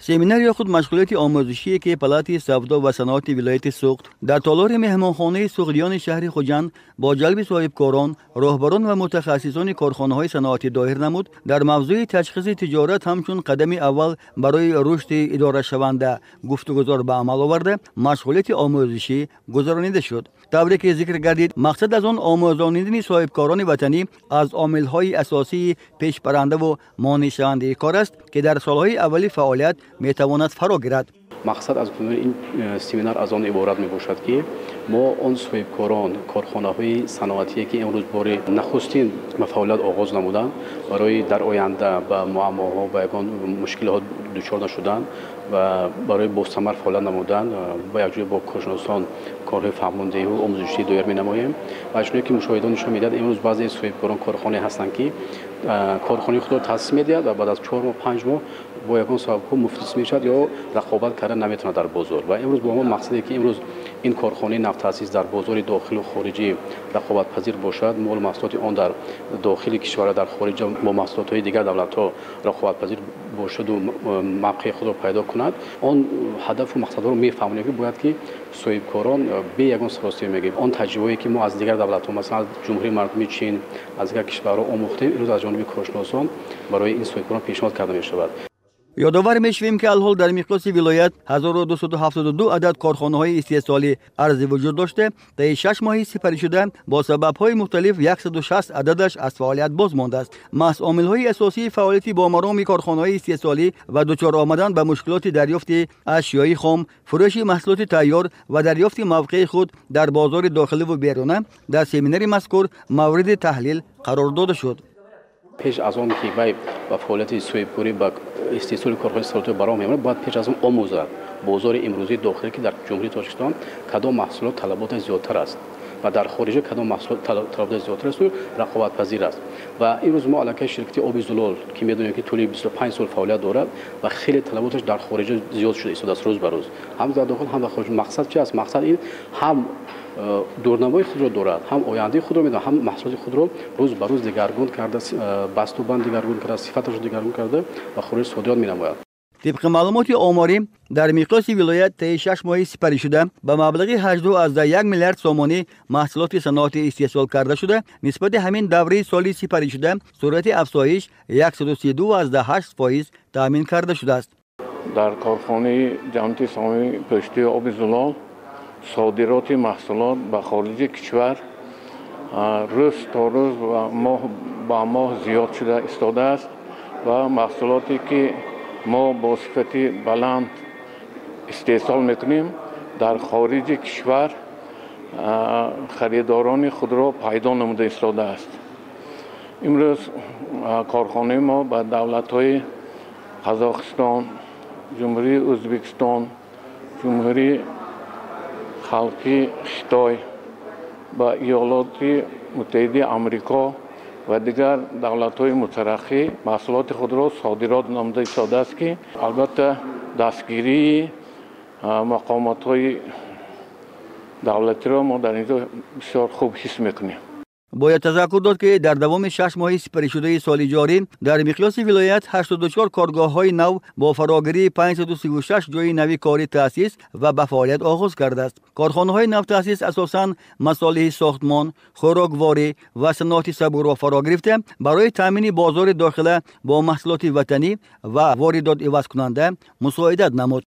سمینار یا خود مشغولیت آموزشی که پلات سودا و صنعت ولایت سوخت در تالار مهمانخانه سوخدیان شهر خوجند با جلب صاحبکاران، راهبران و متخصصان کارخانه‌های صنعتی ظاهر نمود. در موضوع تشخیص تجارت همچون قدم اول برای رشد اداره شونده گفتگوزار به عمل آورده، مشغولیت آموزشی گذرانیده شد. طوری که ذکر گردید مقصد از آن آموزاندن صاحبکاران وطنی از عامل‌های اساسی پیشبرنده و مانع شونده کار است که در سالهای اولی فعالیت میتواند فرا گیرد. مقصد از این سمینار از آن عبارت می باشد که ما آن صاحبکاران کارخانه‌های صنعتی که امروز بار نخستین فعالیت آغاز نمودند برای در آینده به معماها و یگان مشکلات دچار نشدن و برای با ثمر فعالیت نمودن با یک جای با کارشناسان کارهای فرماندهی و آموزشی دایر می نماییم. و چون که مشاهدان نشان میدهد امروز بعضی صاحبکاران کارخانه هستند که کارخانه خود را تأسیس می‌دهد و بعد از 4 ماه 5 ماه با یگان صاحبکار مفلس میشد یا رقابت کردن نمیتونه در بازار. و امروز با ما مقصدی که امروز این کارخانه نفت تأسیس در بازار داخل و خارجی رقابت پذیر باشد، مال محصولات آن در داخل کشور در خارج با محصولات دیگر دولت‌ها رقابت پذیر باشد و موقع خود را پیدا کند. آن هدف و مقصد رو میفهمیم که باید که صاحبکاران به یگان سراستی میگیم آن تجربه‌ای که ما از دیگر دولت‌ها مثلا از جمهوری مردمی چین از دیگر کشورها آموختیم امروز از جانب کارشناسان برای این صاحبکاران پیشنهاد کرده می‌شود. یادآور می‌شویم که الحال در مقیاس ولایت 1272 عدد کارخانه‌های استحصالی ارزی وجود داشته. طی 6 ماه سپری شده با سبب‌های مختلف 160 عددش از فعالیت باز مانده است. محض عامل‌های اساسی فعالیت با مرام کارخانه‌های استحصالی و دچار آمدن به مشکلات دریافت اشیای خام، فروش محصولات تیار و دریافت موقع خود در بازار داخلی و بیرونه در سمینار مذکور مورد تحلیل قرار داده شد. پیش از آن که وی با فعالیت صاحبکاری با استحصال کارخانه صنعتی برام می‌آمد باید پیش از آن آموزد بازار امروزی داخلی که در جمهوری تاجیکستان کدام محصولات طلبات زیادتر است و در خارج کدام محصولات طلبات زیادتر است و رقابت پذیر است. و امروز ما علاقه شرکت آبی زلال که می‌دونیم که طولی 25 سال فعالیت دارد و خیلی طلباتش در خارج زیاد شده است روز به روز، هم در داخل هم در خارج. مقصد چی است؟ مقصد این هم دورنمای خود را دارد، هم آینده خود را می‌داند، هم محصولات خود را روز به روز دگرگون کرده، بست و بند دگرگون کرده، صفتش را دگرگون کرده و خارج صادرات می‌نماید. طبق معلومات آماری در مقیاس ولایت طی 6 ماه سپری شده به مبلغ 8.1 میلیارد سومانی محصولات صنعتی استحصال کرده شده. نسبت همین دوره سالی سپری شده سرعت افزایش 132.8% تامین کرده شده است. در کارخانه جمعیت سهامی پشتی آب زلال صادرات محصولات به خارج کشور روز تا روز و ماه با ماه زیاد شده ایستاده است و محصولاتی که ما با صفت بلند استحصال میکنیم در خارج کشور خریداران خود را پیدا نموده ایستاده است. امروز کارخانه ما با دولت‌های قزاقستان، جمهوری ازبکستان، جمهوری خلقی خیتای با ایالات متحده آمریکا و دیگر دولت‌های مترقی محصولات خود را صادرات نموده ایستاده است که البته دستگیری مقامات‌های دولتی را ما در اینجا بسیار خوب حس می‌کنیم. باید تذکر داد که در دوام 6 ماه سپری شده سال جاری در مقیاس ولایت 84 کارگاه‌های نو با فراگیری 536 جای نوی کاری تأسیس و به فعالیت آغاز کرده است. کارخانه‌های نو تأسیس اساساً مصالح ساختمان، خوراکواری و صنعت صبور را فرا گرفته برای تامین بازار داخله با محصولات وطنی و واردات عوض کننده مساعدت نمود.